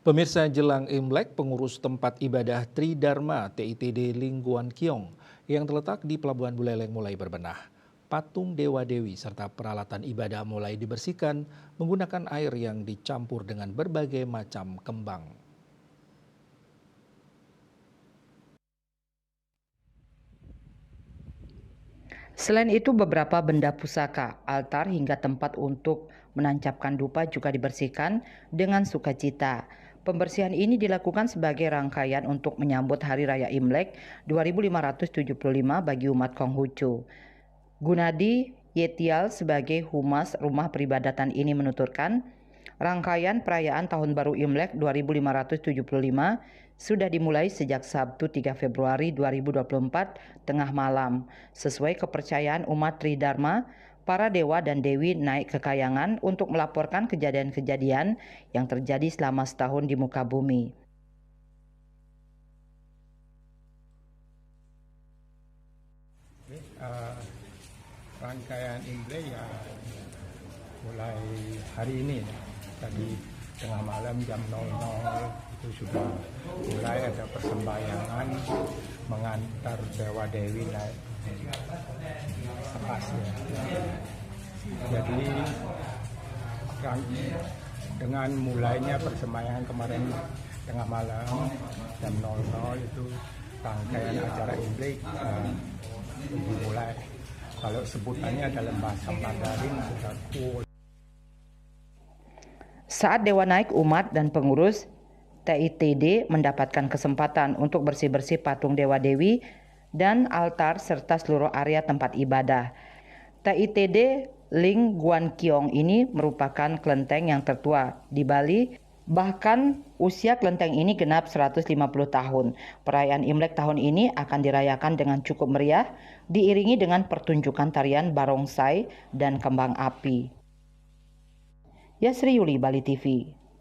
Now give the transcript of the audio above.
Pemirsa, jelang Imlek, pengurus tempat ibadah Tridharma TITD Lingguan Kiong yang terletak di Pelabuhan Buleleng mulai berbenah. Patung dewa-dewi serta peralatan ibadah mulai dibersihkan menggunakan air yang dicampur dengan berbagai macam kembang. Selain itu, beberapa benda pusaka, altar hingga tempat untuk menancapkan dupa juga dibersihkan dengan sukacita. Pembersihan ini dilakukan sebagai rangkaian untuk menyambut Hari Raya Imlek 2575 bagi umat Konghucu. Gunadi Yetial sebagai humas rumah peribadatan ini menuturkan, rangkaian perayaan Tahun Baru Imlek 2575 sudah dimulai sejak Sabtu 3 Februari 2024 tengah malam. Sesuai kepercayaan umat Tridharma, para dewa dan dewi naik ke kayangan untuk melaporkan kejadian-kejadian yang terjadi selama setahun di muka bumi. Rangkaian Imlek ya mulai hari ini ya. Tadi tengah malam jam 00 itu sudah mulai ada persembayangan mengantar Dewa Dewi naik atas ya. Jadi dengan mulainya persembayangan kemarin tengah malam jam 00 itu rangkaian acara Imlek dimulai. Kalau sebutannya dalam bahasa Mandarin sudah cool. Saat dewa naik, umat dan pengurus TITD mendapatkan kesempatan untuk bersih-bersih patung dewa-dewi dan altar serta seluruh area tempat ibadah. TITD Lingguan Kiong ini merupakan kelenteng yang tertua di Bali. Bahkan usia kelenteng ini genap 150 tahun. Perayaan Imlek tahun ini akan dirayakan dengan cukup meriah, diiringi dengan pertunjukan tarian barongsai dan kembang api. Yasri Yuli, Bali TV.